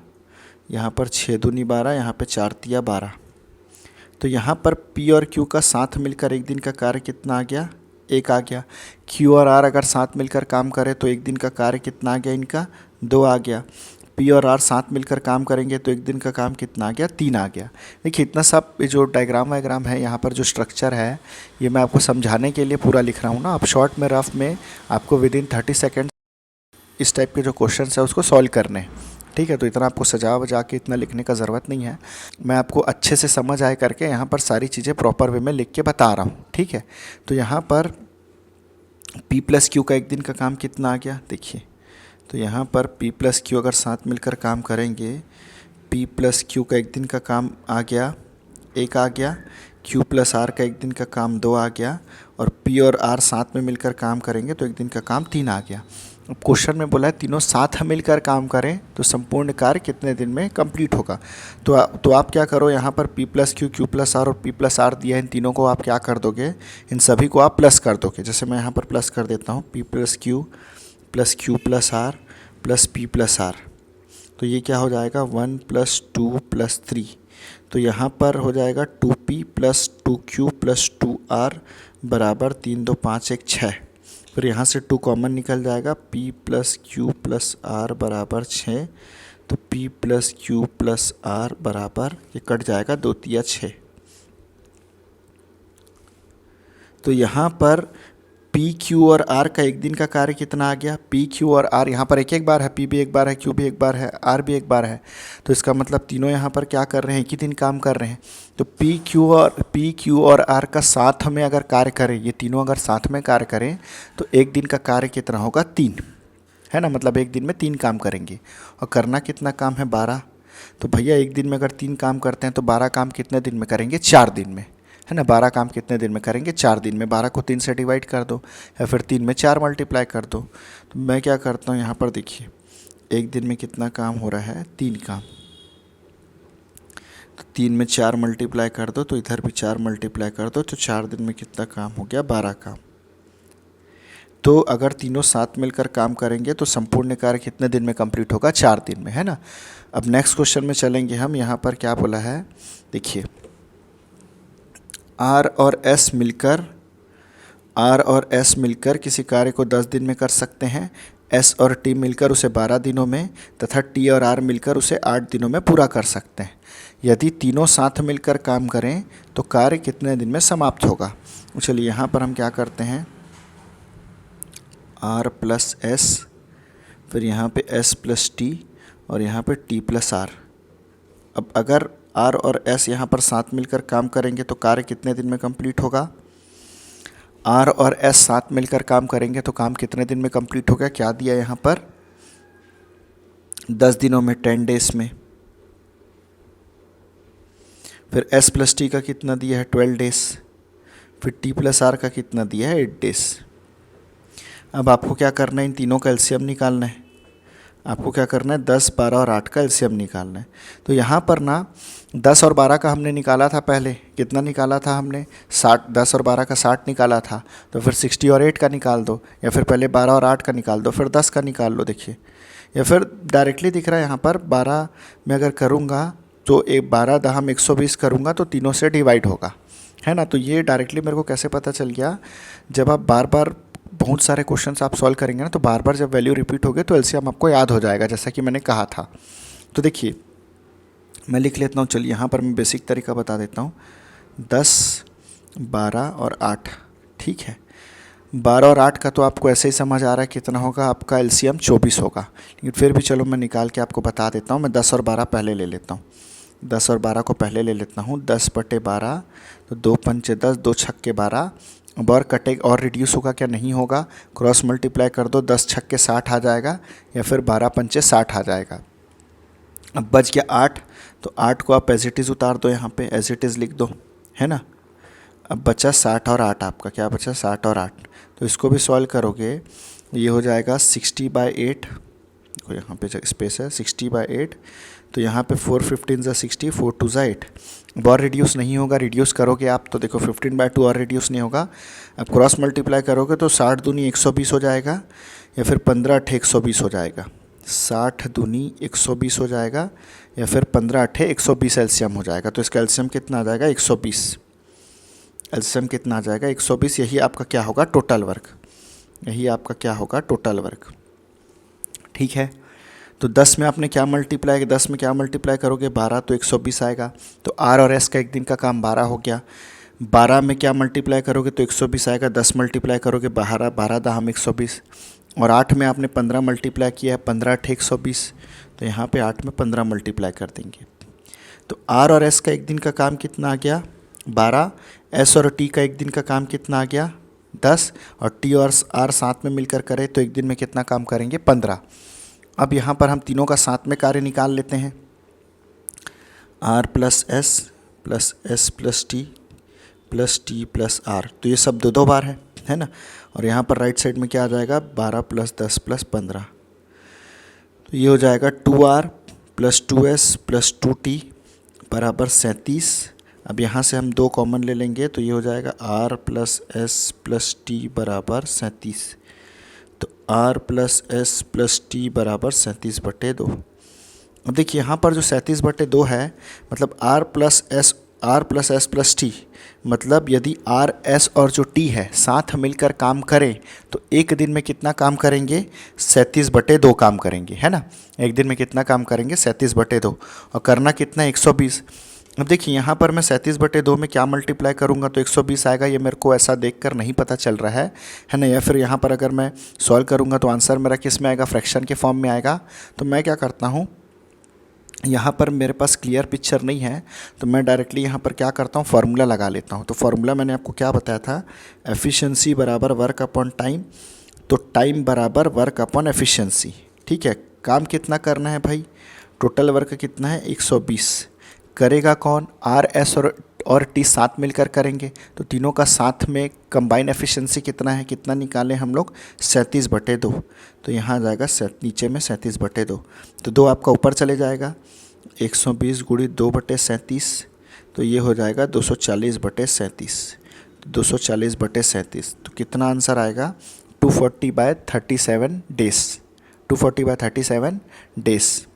यहाँ पर 6 दूनी 12, यहाँ पे 4 तिया 12। तो यहाँ पर P और Q का साथ मिलकर एक दिन का कार्य कितना आ गया, 1 आ गया। Q और R अगर साथ मिलकर काम करें तो एक दिन का कार्य कितना आ गया इनका, 2 आ गया। P और R साथ मिलकर काम करेंगे तो एक दिन का काम कितना आ गया, 3 आ गया। देखिए इतना सब जो डायग्राम है यहाँ पर जो स्ट्रक्चर है ये मैं आपको समझाने के लिए पूरा लिख रहा हूँ ना। अब शॉर्ट में रफ में आपको विदिन 30 सेकेंड इस टाइप के जो क्वेश्चन है उसको सॉल्व करने हैं। ठीक है, तो इतना आपको सजा वजा के इतना लिखने का ज़रूरत नहीं है। मैं आपको अच्छे से समझ आए करके यहाँ पर सारी चीज़ें प्रॉपर वे में लिख के बता रहा हूँ। ठीक है, तो यहाँ पर P प्लस Q का एक दिन का काम कितना आ गया, देखिए। तो यहाँ पर P प्लस Q अगर साथ मिलकर काम करेंगे, P प्लस Q का एक दिन का काम आ गया, 1 आ गया। Q प्लस R का एक दिन का काम 2 आ गया। और P और R साथ में मिलकर काम करेंगे तो एक दिन का काम 3 आ गया। अब क्वेश्चन में बोला है तीनों साथ मिलकर काम करें तो संपूर्ण कार्य कितने दिन में कंप्लीट होगा। तो आप क्या करो, यहाँ पर P plus Q, Q plus R और P प्लस R दिया है, इन तीनों को आप क्या कर दोगे, इन सभी को आप प्लस कर दोगे। जैसे मैं यहाँ पर प्लस कर देता हूँ, P plus Q plus Q plus R plus P plus R। तो ये क्या हो जाएगा, 1 प्लस 2 प्लस 3। तो यहाँ पर हो जाएगा 2P plus 2Q plus 2R बराबर 3 2 5 1 6। फिर यहाँ से 2 कॉमन निकल जाएगा, P plus Q plus R बराबर 6। तो P plus Q plus R बराबर, ये कट जाएगा 2 तिया 6। तो यहाँ पर P Q और R का एक दिन का कार्य कितना आ गया, P Q और R यहाँ पर एक एक बार है, P भी एक बार है, Q भी एक बार है, R भी एक बार है। तो इसका मतलब तीनों यहाँ पर क्या कर रहे हैं, एक ही दिन काम कर रहे हैं। तो P Q और R का साथ में अगर कार्य करें, ये तीनों अगर साथ में कार्य करें तो एक दिन का कार्य कितना होगा, 3, है ना। मतलब एक दिन में 3 काम करेंगे। और करना कितना काम है, 12। तो भैया एक दिन में अगर 3 काम करते हैं तो 12 काम कितने दिन में करेंगे, 4 दिन में, है ना। 12 काम कितने दिन में करेंगे, 4 दिन में। 12 को 3 से डिवाइड कर दो या फिर 3 में 4 मल्टीप्लाई कर दो। तो मैं क्या करता हूँ, यहाँ पर देखिए एक दिन में कितना काम हो रहा है, 3 काम। तो 3 में 4 मल्टीप्लाई कर दो, तो इधर भी 4 मल्टीप्लाई कर दो, तो 4 दिन में कितना काम हो गया, 12 काम। तो अगर तीनों साथ मिलकर काम करेंगे तो संपूर्ण कार्य कितने दिन में कंप्लीट होगा, 4 दिन में, है ना। अब नेक्स्ट क्वेश्चन में चलेंगे हम। यहाँ पर क्या बोला है, देखिए R और S मिलकर किसी कार्य को 10 दिन में कर सकते हैं। S और T मिलकर उसे 12 दिनों में तथा T और R मिलकर उसे 8 दिनों में पूरा कर सकते हैं। यदि तीनों साथ मिलकर काम करें तो कार्य कितने दिन में समाप्त होगा। चलिए यहाँ पर हम क्या करते हैं, R प्लस S, फिर यहाँ पे S प्लस T और यहाँ पे T प्लस R। अब अगर R और S यहाँ पर साथ मिलकर काम करेंगे तो कार्य कितने दिन में कंप्लीट होगा। R और S साथ मिलकर काम करेंगे तो काम कितने दिन में कंप्लीट होगा, क्या दिया यहाँ पर, 10 दिनों में 10 डेज में। फिर s प्लस टी का कितना दिया है 12 डेज। फिर t प्लस आर का कितना दिया है 8 डेज। अब आपको क्या करना है, इन तीनों का एलसीएम निकालना है। आपको क्या करना है, 10, 12 और 8 का एलसीएम निकालना है। तो यहाँ पर ना 10 और 12 का हमने निकाला था पहले, कितना निकाला था हमने 60, 10 और 12 का 60 निकाला था। तो फिर 60 और 8 का निकाल दो, या फिर पहले 12 और 8 का निकाल दो, फिर 10 का निकाल लो। देखिए, या फिर डायरेक्टली दिख रहा है यहाँ पर 12 में अगर करूँगा तो 12 दहम 120 करूँगा तो तीनों से डिवाइड होगा, है ना। तो ये डायरेक्टली मेरे को कैसे पता चल गया, जब आप बार बार बहुत सारे क्वेश्चंस आप सॉल्व करेंगे ना, तो बार बार जब वैल्यू रिपीट होगी तो एलसीएम आपको याद हो जाएगा, जैसा कि मैंने कहा था। तो देखिए मैं लिख लेता हूँ, चलिए यहाँ पर मैं बेसिक तरीका बता देता हूँ। 10, 12 और 8, ठीक है। 12 और 8 का तो आपको ऐसे ही समझ आ रहा है कितना होगा, आपका एलसीएम 24 होगा। लेकिन फिर भी चलो मैं निकाल के आपको बता देता हूँ। मैं 10 और 12 पहले ले लेता हूँ, 10 और 12 को पहले ले लेता हूँ। 10/12, तो 2 पंचे 10, 2 छक्के 12। अब और कटे और रिड्यूस होगा क्या, नहीं होगा। क्रॉस मल्टीप्लाई कर दो, 10 छक्के 60 आ जाएगा, या फिर 12 पंचे 60 आ जाएगा। अब बच गया 8, तो 8 को आप एज इट इज़ उतार दो, यहाँ पे एज इट इज़ लिख दो, है ना। अब बचा 60 और 8, आपका क्या बचा 60 और 8। तो इसको भी सॉल्व करोगे, ये हो जाएगा 60/8, देखो यहाँ पे स्पेस है 60/8। तो यहाँ पे 4 15 ज़ा 60, 4 2 ज़ा 8। अब और रिड्यूस नहीं होगा, रिड्यूस करोगे आप तो देखो 15/2 और रिड्यूस नहीं होगा। अब क्रॉस मल्टीप्लाई करोगे तो 60 दूनी 120 हो जाएगा, या फिर 15 8 120 हो जाएगा। 60 दूनी 120 हो जाएगा, या फिर 15 8 120 एलसीएम हो जाएगा। तो इसका एलसीएम कितना आ जाएगा 120। एलसीएम कितना आ जाएगा 120। यही आपका क्या होगा टोटल वर्क, यही आपका क्या होगा टोटल वर्क, ठीक है। तो 10 में आपने क्या मल्टीप्लाई, 10 में क्या मल्टीप्लाई करोगे 12, तो 120 आएगा। तो आर और एस का एक दिन का काम 12 हो गया। 12 में क्या मल्टीप्लाई करोगे तो 120 आएगा। 10 मल्टीप्लाई करोगे 12, 12 दहम 120। और 8 में आपने 15 मल्टीप्लाई किया है, 15 8 120। तो यहाँ पे 8 में 15 मल्टीप्लाई कर देंगे। तो आर और एस का एक दिन का काम कितना आ गया 12। एस और टी का एक दिन का काम कितना आ गया 10। और टी और आर साथ में मिलकर करें तो एक दिन में कितना काम करेंगे 15। अब यहाँ पर हम तीनों का साथ में कार्य निकाल लेते हैं। R plus S plus T plus R, तो ये सब 2 बार है ना। और यहाँ पर राइट साइड में क्या आ जाएगा 12 + 10 + 15। तो ये हो जाएगा 2R + 2S + 2T बराबर 37। अब यहाँ से हम 2 कॉमन ले लेंगे तो ये हो जाएगा R + S + T बराबर 37। तो R + S + T बराबर 37/2। अब देखिए यहाँ पर जो 37/2 है, मतलब R + S + T, मतलब यदि R, S और जो T है साथ मिलकर काम करें तो एक दिन में कितना काम करेंगे 37/2 काम करेंगे, है ना। एक दिन में कितना काम करेंगे 37/2, और करना कितना 120। अब देखिए यहाँ पर मैं 37/2 में क्या मल्टीप्लाई करूँगा तो 120 आएगा। ये मेरे को ऐसा देखकर नहीं पता चल रहा है ना। या फिर यहाँ पर अगर मैं सॉल्व करूँगा तो आंसर मेरा किस में आएगा, फ्रैक्शन के फॉर्म में आएगा। तो मैं क्या करता हूँ, यहाँ पर मेरे पास क्लियर पिक्चर नहीं है तो मैं डायरेक्टली यहाँ पर क्या करता हूँ फार्मूला लगा लेता हूँ। तो फार्मूला मैंने आपको क्या बताया था, एफिशिएंसी बराबर वर्क अपॉन टाइम। तो टाइम बराबर वर्क अपॉन एफिशिएंसी, ठीक है। काम कितना करना है भाई, टोटल वर्क कितना है 120। करेगा कौन, आर एस और टी साथ मिलकर करेंगे। तो तीनों का साथ में कंबाइन एफिशिएंसी कितना है, कितना निकालें हम लोग 37/2। तो यहाँ आ जाएगा नीचे में 37/2। तो 2 आपका ऊपर चले जाएगा, 120 × 2/37। तो ये हो जाएगा 240/37। 240/37, तो कितना आंसर आएगा 240/37 डेज। 240/37 डेज।